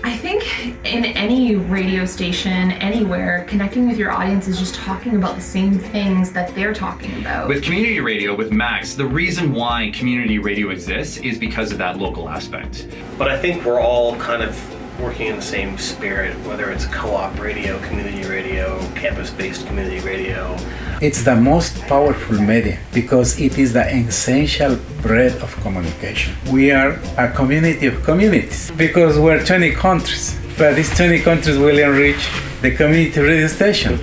I think in any radio station, anywhere, connecting with your audience is just talking about the same things that they're talking about. With community radio, with Max, the reason why community radio exists is because of that local aspect. But I think we're all kind of working in the same spirit, whether it's co-op radio, community radio, campus-based community radio. It's the most powerful media because it is the essential bread of communication. We are a community of communities because we're 20 countries, but these 20 countries will enrich the community radio station.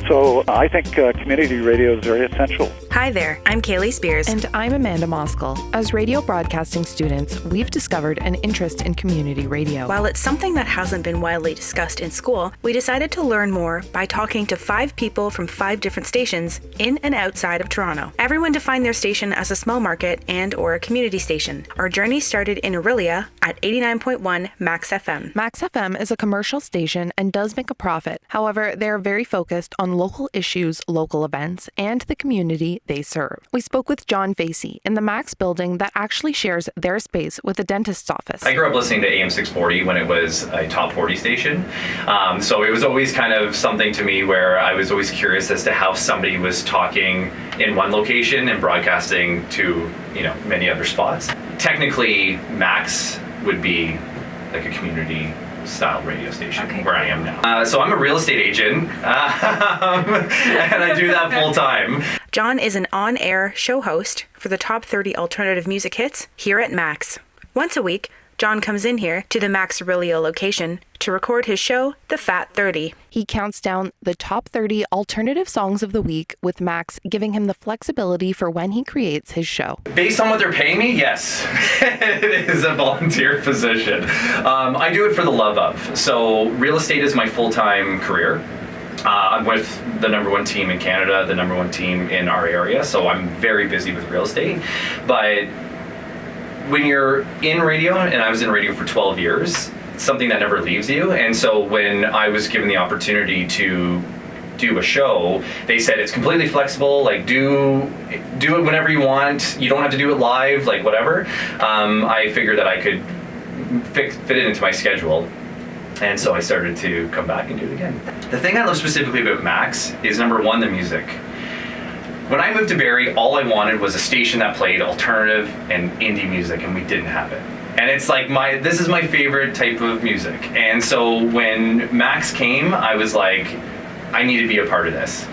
So I think community radio is very essential. Hi there, I'm Caleigh Spiers. And I'm Amanda Moskal. As radio broadcasting students, we've discovered an interest in community radio. While it's something that hasn't been widely discussed in school, we decided to learn more by talking to 5 people from 5 different stations in and outside of Toronto. Everyone defined their station as a small market and or a community station. Our journey started in Orillia at 89.1 Max FM. Max FM is a commercial station and does make a profit. However, they are very focused on local issues, local events, and the community they serve. We spoke with John Facey in the Max building that actually shares their space with the dentist's office. I grew up listening to AM 640 when it was a top 40 station. So it was always kind of something to me where I was always curious as to how somebody was talking in one location and broadcasting to, many other spots. Technically, Max would be like a community style radio station where I am now. So I'm a real estate agent and I do that full time. John is an on-air show host for the top 30 alternative music hits here at Max. Once a week, John comes in here to the Max Orillia location to record his show, The Fat 30. He counts down the top 30 alternative songs of the week, with Max giving him the flexibility for when he creates his show. Based on what they're paying me, yes, it is a volunteer position. I do it for the love of. So real estate is my full-time career. I'm with the number 1 team in Canada, the number 1 team in our area, so I'm very busy with real estate. But when you're in radio, and I was in radio for 12 years, it's something that never leaves you. And so when I was given the opportunity to do a show, they said it's completely flexible, like do it whenever you want. You don't have to do it live, like whatever. I figured that I could fit it into my schedule. And so I started to come back and do it again. The thing I love specifically about Max is, number 1, the music. When I moved to Barrie, all I wanted was a station that played alternative and indie music, and we didn't have it. And it's like this is my favorite type of music. And so when Max came, I was like, I need to be a part of this.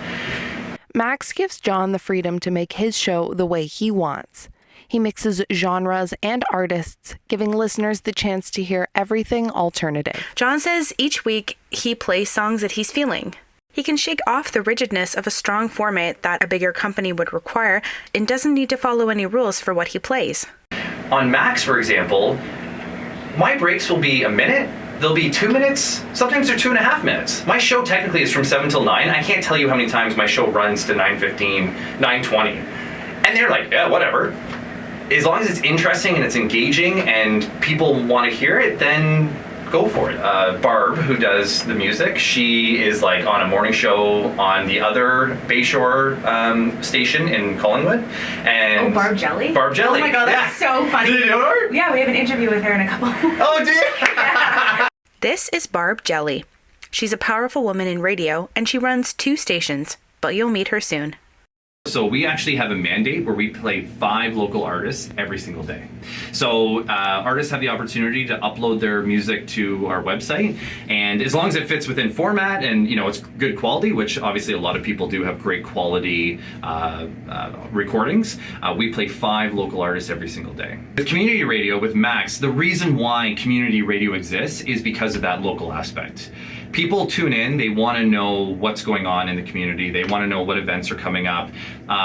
Max gives John the freedom to make his show the way he wants. He mixes genres and artists, giving listeners the chance to hear everything alternative. John says each week he plays songs that he's feeling. He can shake off the rigidness of a strong format that a bigger company would require and doesn't need to follow any rules for what he plays. On Max, for example, my breaks will be a minute. They'll be 2 minutes. Sometimes they're 2.5 minutes. My show technically is from 7 till 9. I can't tell you how many times my show runs to 9:15, 9:20. And they're like, yeah, whatever. As long as it's interesting and it's engaging and people want to hear it, then go for it. Barb, who does the music, she is like on a morning show on the other Bayshore station in Collingwood. And Barb Jelly? Barb Jelly. Oh my god, that's so funny. Did you know her? Yeah, we have an interview with her in a couple. Oh, do you? Yeah. This is Barb Jelly. She's a powerful woman in radio and she runs 2 stations, but you'll meet her soon. So we actually have a mandate where we play 5 local artists every single day. So artists have the opportunity to upload their music to our website, and as long as it fits within format and it's good quality, which obviously a lot of people do have great quality recordings, we play 5 local artists every single day. With community radio, with Max, the reason why community radio exists is because of that local aspect. People tune in, they want to know what's going on in the community, they want to know what events are coming up,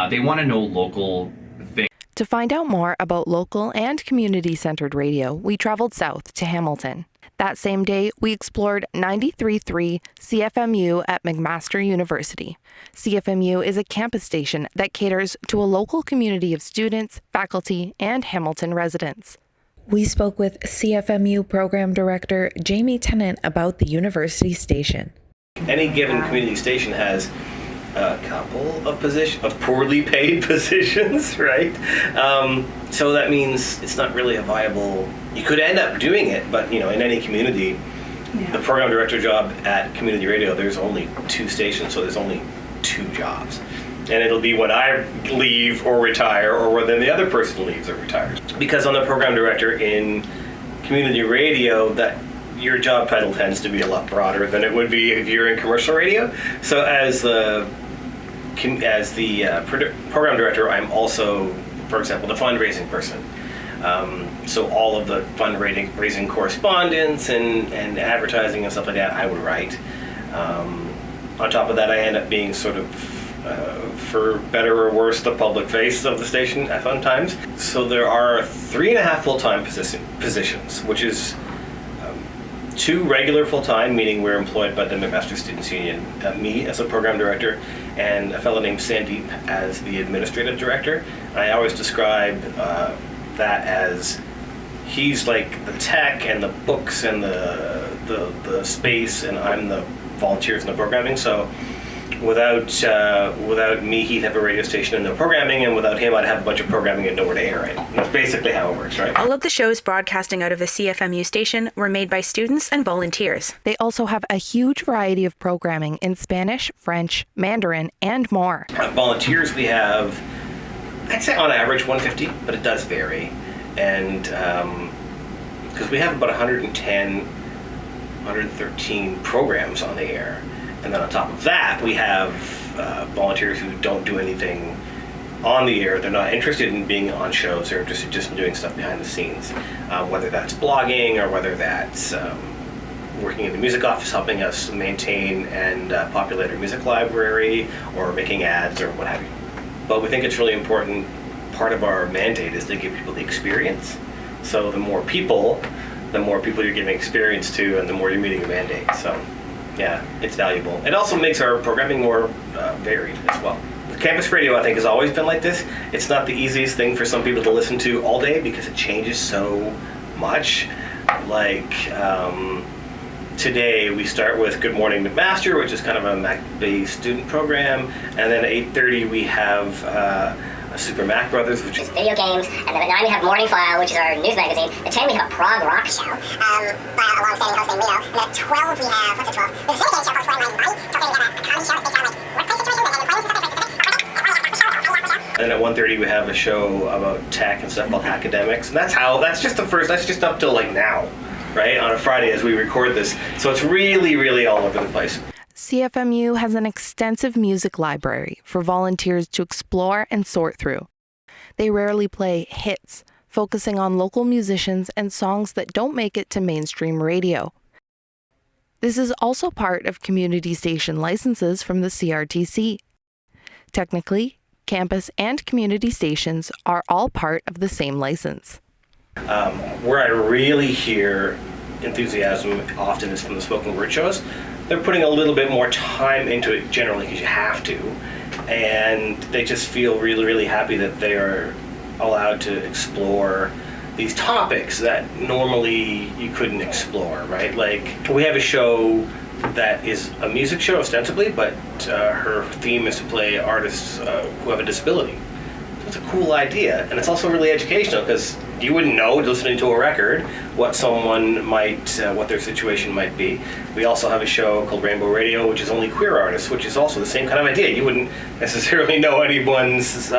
they want to know local things. To find out more about local and community-centered radio, we traveled south to Hamilton. That same day, we explored 93.3 CFMU at McMaster University. CFMU is a campus station that caters to a local community of students, faculty, and Hamilton residents. We spoke with CFMU Program Director Jamie Tennant about the university station. Any given community station has a couple of poorly paid positions, right? So that means it's not really a viable. You could end up doing it, but in any community, the program director job at community radio, there's only 2 stations, so there's only 2 jobs. And it'll be when I leave or retire, or when then the other person leaves or retires. Because I'm the program director in community radio, that your job title tends to be a lot broader than it would be if you're in commercial radio. So as the program director, I'm also, for example, the fundraising person. So all of the fundraising correspondence and advertising and stuff like that, I would write. On top of that, I end up being sort of, for better or worse, the public face of the station at sometimes. So there are 3.5 full-time positions, which is 2 regular full-time, meaning we're employed by the McMaster Students Union, me as a program director, and a fellow named Sandeep as the administrative director. I always describe that as he's like the tech and the books and the space, and I'm the volunteers and the programming. So without me, he'd have a radio station and no programming, and without him, I'd have a bunch of programming and nowhere to air it. And that's basically how it works, right? All of the shows broadcasting out of the CFMU station were made by students and volunteers. They also have a huge variety of programming in Spanish, French, Mandarin, and more. Volunteers, we have, I'd say on average 150, but it does vary. And because we have about 110, 113 programs on the air. And then on top of that, we have volunteers who don't do anything on the air. They're not interested in being on shows. They're interested just in doing stuff behind the scenes, whether that's blogging or whether that's working in the music office, helping us maintain and populate our music library, or making ads or what have you. But we think it's really important. Part of our mandate is to give people the experience. So the more people you're giving experience to, and the more you're meeting a mandate. So yeah, it's valuable. It also makes our programming more varied as well. Campus radio, I think, has always been like this. It's not the easiest thing for some people to listen to all day because it changes so much. Like today, we start with Good Morning McMaster, which is kind of a Mac-based student program, and then at 8:30 we have Super Mac Brothers, which is video games, and then at 9 we have Morning File, which is our news magazine. At 10 we have a prog rock show, by a long-standing host named Leo. And at 12 we have, what's it 12? We have a video game show called 29 Money. Till then we have a comedy show that's based on like workplace situations and employment. And at 1:30 we have a show about tech and stuff called Academics, and that's just up till like now, right? On a Friday as we record this. So it's really, really all over the place. CFMU has an extensive music library for volunteers to explore and sort through. They rarely play hits, focusing on local musicians and songs that don't make it to mainstream radio. This is also part of community station licenses from the CRTC. Technically, campus and community stations are all part of the same license. Where I really hear enthusiasm often is from the spoken word shows. They're putting a little bit more time into it generally because you have to, and they just feel really, really happy that they are allowed to explore these topics that normally you couldn't explore, right? Like, we have a show that is a music show ostensibly, but her theme is to play artists who have a disability. So it's a cool idea, and it's also really educational because you wouldn't know listening to a record what what their situation might be. We also have a show called Rainbow Radio, which is only queer artists, which is also the same kind of idea. You wouldn't necessarily know anyone's,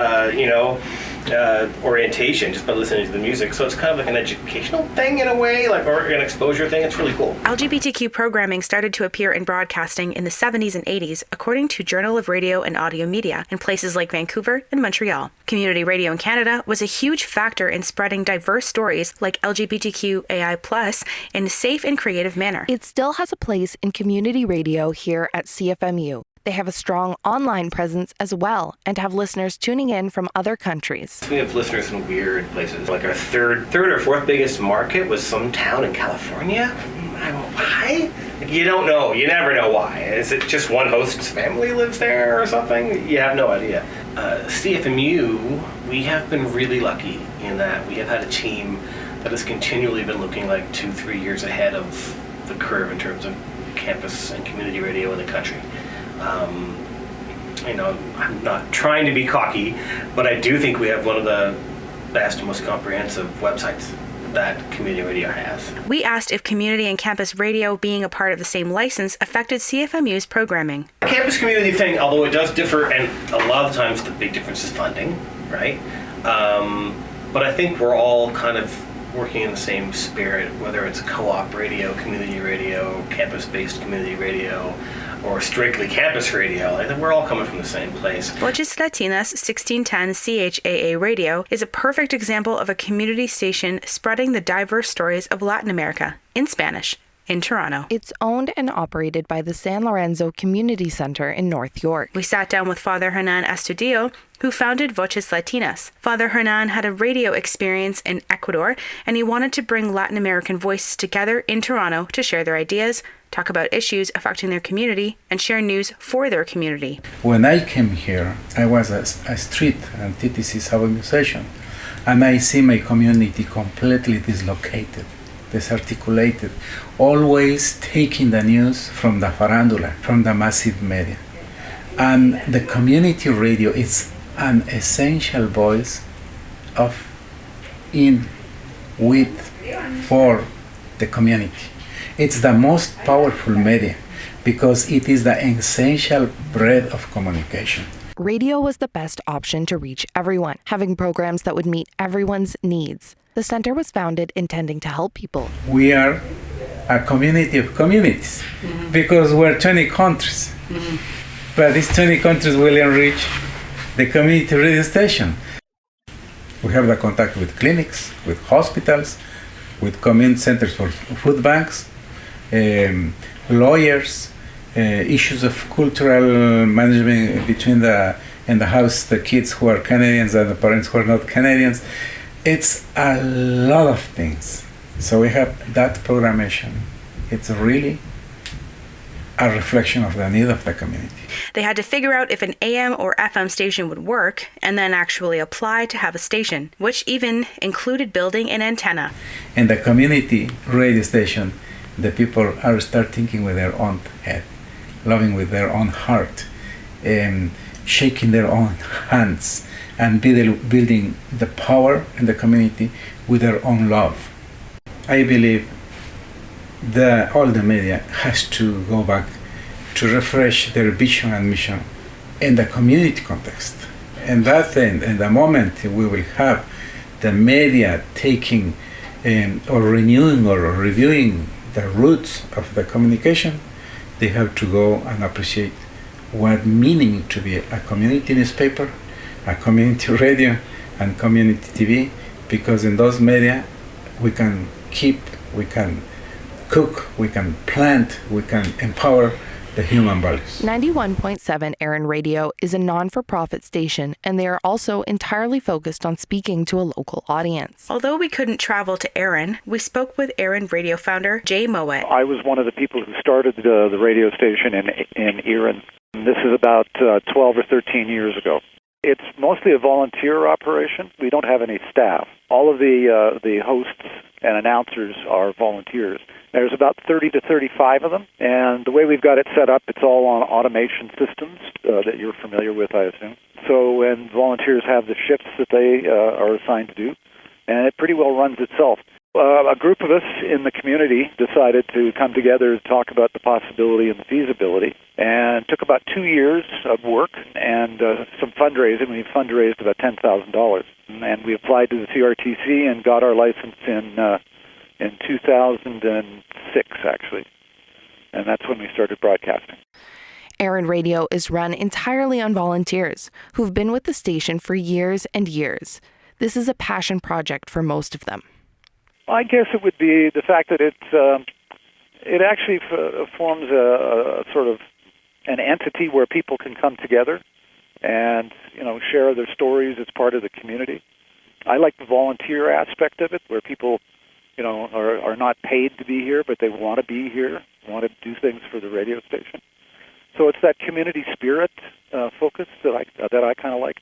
orientation just by listening to the music. So it's kind of like an educational thing in a way, like, or an exposure thing. It's really cool. LGBTQ programming started to appear in broadcasting in the 70s and 80s, according to Journal of Radio and Audio Media, in places like Vancouver and Montreal. Community radio in Canada was a huge factor in spreading diverse stories like LGBTQAI+ in a safe and creative manner. It still has a place in community radio here at CFMU. They have a strong online presence as well and have listeners tuning in from other countries. We have listeners in weird places. Like our third or fourth biggest market was some town in California. Why? You don't know. You never know why. Is it just one host's family lives there or something? You have no idea. CFMU, we have been really lucky in that we have had a team that has continually been looking like 2-3 years ahead of the curve in terms of campus and community radio in the country. I'm not trying to be cocky, but I do think we have one of the best and most comprehensive websites that community radio has. We asked if community and campus radio being a part of the same license affected CFMU's programming. The campus community thing, although it does differ, and a lot of times the big difference is funding, right? But I think we're all kind of working in the same spirit, whether it's co-op radio, community radio, campus-based community radio, or strictly campus radio. I think we're all coming from the same place. Voces Latinas 1610 CHAA Radio is a perfect example of a community station spreading the diverse stories of Latin America in Spanish in Toronto. It's owned and operated by the San Lorenzo Community Center in North York. We sat down with Father Hernan Astudillo, who founded Voces Latinas. Father Hernan had a radio experience in Ecuador, and he wanted to bring Latin American voices together in Toronto to share their ideas, talk about issues affecting their community, and share news for their community. When I came here, I was a street antithesis of a musician, and I see my community completely dislocated, disarticulated, always taking the news from the farandula, from the massive media. And the community radio is an essential voice of, in, with, for the community. It's the most powerful media because it is the essential bread of communication. Radio was the best option to reach everyone, having programs that would meet everyone's needs. The center was founded intending to help people. We are a community of communities because we're 20 countries. But these 20 countries will enrich the community radio station. We have the contact with clinics, with hospitals, with community centers for food banks, lawyers, issues of cultural management between in the house, the kids who are Canadians and the parents who are not Canadians. It's a lot of things. So we have that programmation. It's really a reflection of the need of the community. They had to figure out if an AM or FM station would work and then actually apply to have a station, which even included building an antenna. In the community radio station, the people are start thinking with their own head, loving with their own heart, shaking their own hands, and building the power in the community with their own love. I believe all the media has to go back to refresh their vision and mission in the community context. And that in the moment we will have the media taking or renewing or reviewing the roots of the communication, they have to go and appreciate what meaning to be a community newspaper, a community radio, and community TV, because in those media we can keep, we can cook, we can plant, we can empower the human values. 91.7 Aaron Radio is a non-for-profit station, and they are also entirely focused on speaking to a local audience. Although we couldn't travel to Aaron, we spoke with Aaron Radio founder Jay Mowat. I was one of the people who started the radio station in Aaron. This is about 12 or 13 years ago. It's mostly a volunteer operation. We don't have any staff. All of the hosts and announcers are volunteers. There's about 30 to 35 of them, and the way we've got it set up, it's all on automation systems that you're familiar with, I assume. So when volunteers have the shifts that they are assigned to do, and it pretty well runs itself. A group of us in the community decided to come together to talk about the possibility and the feasibility, and took about 2 years of work and some fundraising. We fundraised about $10,000, and we applied to the CRTC and got our license in 2006, actually, and that's when we started broadcasting. Aaron Radio is run entirely on volunteers who've been with the station for years and years. This is a passion project for most of them. I guess it would be the fact that it actually forms a sort of an entity where people can come together and share their stories as part of the community. I like the volunteer aspect of it, where people are not paid to be here, but they want to be here, want to do things for the radio station. So it's that community spirit focus that I kind of like.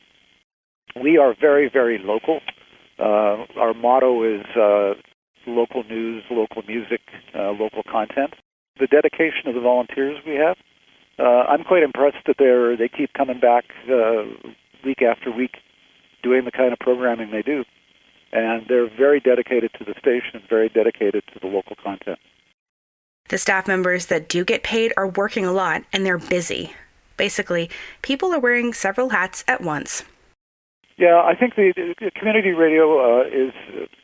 We are very, very local. Our motto is local news, local music, local content. The dedication of the volunteers we have I'm quite impressed that they keep coming back week after week doing the kind of programming they do. And they're very dedicated to the station, very dedicated to the local content. The staff members that do get paid are working a lot, and they're busy. Basically, people are wearing several hats at once. Yeah, I think the community radio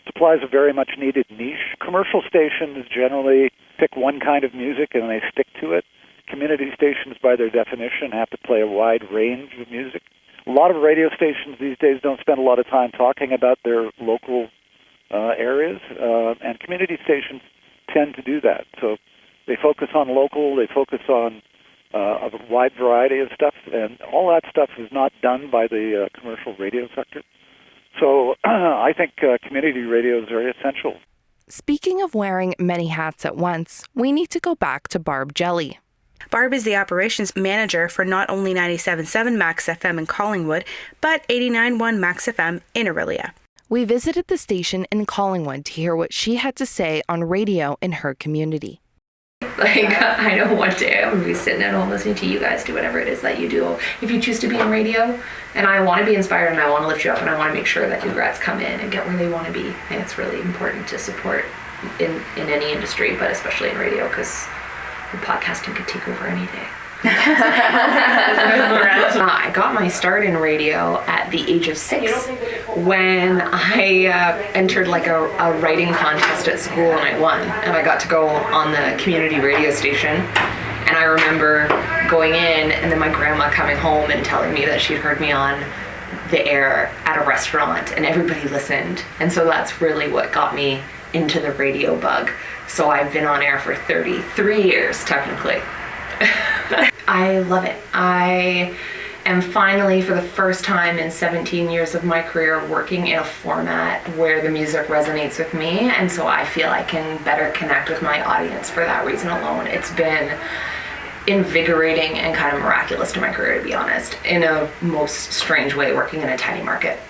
supplies a very much needed niche. Commercial stations generally pick one kind of music and they stick to it. Community stations, by their definition, have to play a wide range of music. A lot of radio stations these days don't spend a lot of time talking about their local areas, and community stations tend to do that. So they focus on local, they focus on a wide variety of stuff, and all that stuff is not done by the commercial radio sector. So I think community radio is very essential. Speaking of wearing many hats at once, we need to go back to Barb Jelly. Barb is the operations manager for not only 97.7 Max FM in Collingwood, but 89.1 Max FM in Orillia. We visited the station in Collingwood to hear what she had to say on radio in her community. I know one day I'm going to be sitting at home listening to you guys do whatever it is that you do. If you choose to be in radio, and I want to be inspired and I want to lift you up and I want to make sure that new grads come in and get where they want to be. And it's really important to support in any industry, but especially in radio, because podcasting could take over any day. I got my start in radio at the age of 6 when I entered like a writing contest at school and I won, and I got to go on the community radio station. And I remember going in and then my grandma coming home and telling me that she'd heard me on the air at a restaurant and everybody listened. And so that's really what got me into the radio bug. So I've been on air for 33 years technically. I love it. I am finally, for the first time in 17 years of my career, working in a format where the music resonates with me, and so I feel I can better connect with my audience for that reason alone. It's been invigorating and kind of miraculous to my career, to be honest, in a most strange way, working in a tiny market.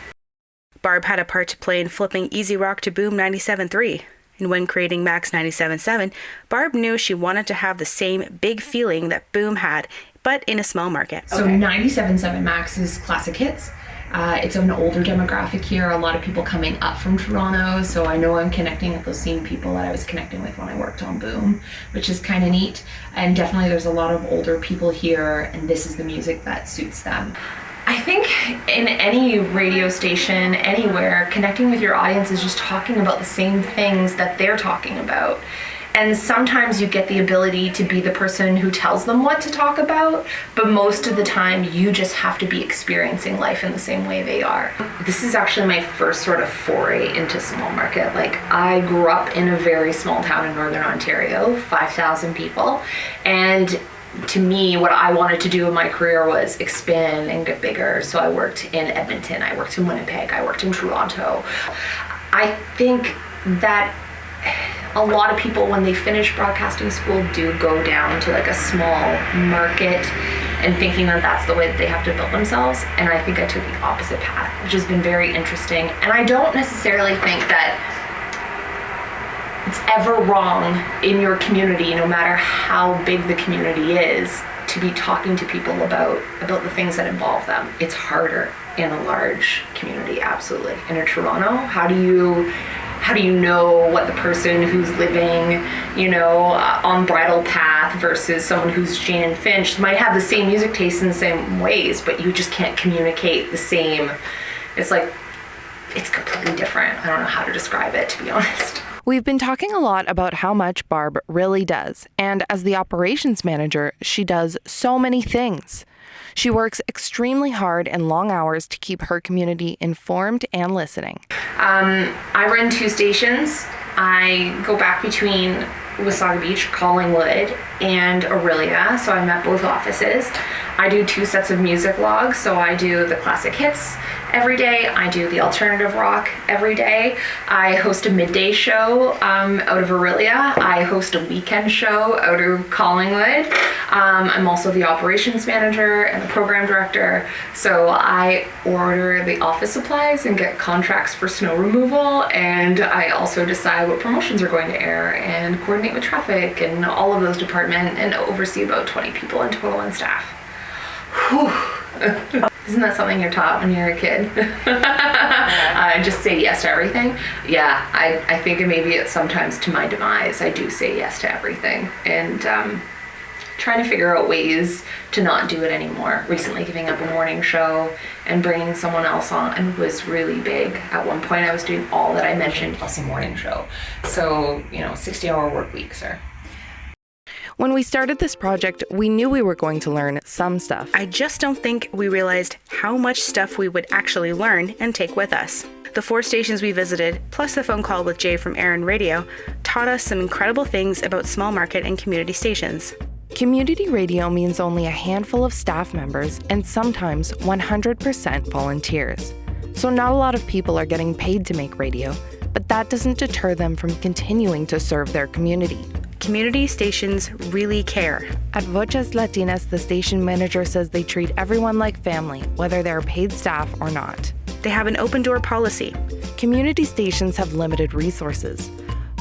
Barb had a part to play in flipping Easy Rock to Boom 97.3. And when creating Max 97.7, Barb knew she wanted to have the same big feeling that Boom had, but in a small market. So 97.7 Max is classic hits. It's an older demographic here, a lot of people coming up from Toronto, so I know I'm connecting with those same people that I was connecting with when I worked on Boom, which is kind of neat. And definitely there's a lot of older people here, and this is the music that suits them. I think in any radio station, anywhere, connecting with your audience is just talking about the same things that they're talking about. And sometimes you get the ability to be the person who tells them what to talk about, but most of the time you just have to be experiencing life in the same way they are. This is actually my first sort of foray into small market. Like, I grew up in a very small town in Northern Ontario, 5,000 people, and to me, what I wanted to do in my career was expand and get bigger. So I worked in Edmonton, I worked in Winnipeg, I worked in Toronto. I think that a lot of people, when they finish broadcasting school, do go down to like a small market and thinking that that's the way that they have to build themselves. And I think I took the opposite path, which has been very interesting. And I don't necessarily think that it's ever wrong in your community, no matter how big the community is, to be talking to people about the things that involve them. It's harder in a large community, absolutely. In a Toronto, how do you know what the person who's living, on Bridle Path versus someone who's Jane and Finch might have the same music taste in the same ways, but you just can't communicate the same. It's like, it's completely different. I don't know how to describe it, to be honest. We've been talking a lot about how much Barb really does, and as the operations manager, she does so many things. She works extremely hard and long hours to keep her community informed and listening. I run 2 stations. I go back between Wasaga Beach, Collingwood, and Orillia, so I'm at both offices. I do 2 sets of music logs, so I do the classic hits every day. I do the alternative rock every day. I host a midday show out of Orillia. I host a weekend show out of Collingwood. I'm also the operations manager and the program director, so I order the office supplies and get contracts for snow removal, and I also decide what promotions are going to air and coordinate coordinate with traffic and all of those departments and oversee about 20 people in total and staff. Whew. Isn't that something you're taught when you're a kid? Just say yes to everything. Yeah, I think maybe it's sometimes to my demise. I do say yes to everything, and trying to figure out ways to not do it anymore. Recently giving up a morning show and bringing someone else on was really big. At one point I was doing all that I mentioned plus a morning show. So, 60-hour work weeks are... When we started this project, we knew we were going to learn some stuff. I just don't think we realized how much stuff we would actually learn and take with us. The 4 stations we visited, plus the phone call with Jay from Aaron Radio, taught us some incredible things about small market and community stations. Community radio means only a handful of staff members and sometimes 100% volunteers. So not a lot of people are getting paid to make radio, but that doesn't deter them from continuing to serve their community. Community stations really care. At Voces Latinas, the station manager says they treat everyone like family, whether they're paid staff or not. They have an open door policy. Community stations have limited resources.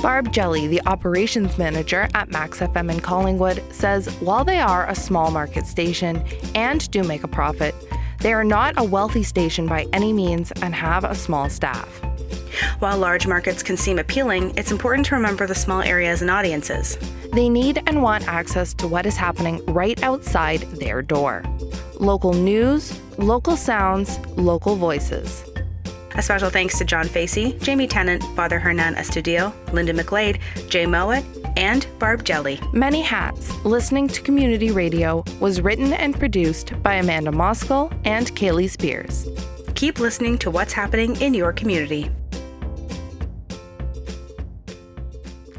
Barb Jelly, the operations manager at Max FM in Collingwood, says while they are a small market station and do make a profit, they are not a wealthy station by any means and have a small staff. While large markets can seem appealing, it's important to remember the small areas and audiences. They need and want access to what is happening right outside their door. Local news, local sounds, local voices. A special thanks to John Facey, Jamie Tennant, Father Hernan Estudio, Linda McLeod, Jay Mowat, and Barb Jelly. Many Hats, Listening to Community Radio, was written and produced by Amanda Moskal and Caleigh Spiers. Keep listening to what's happening in your community.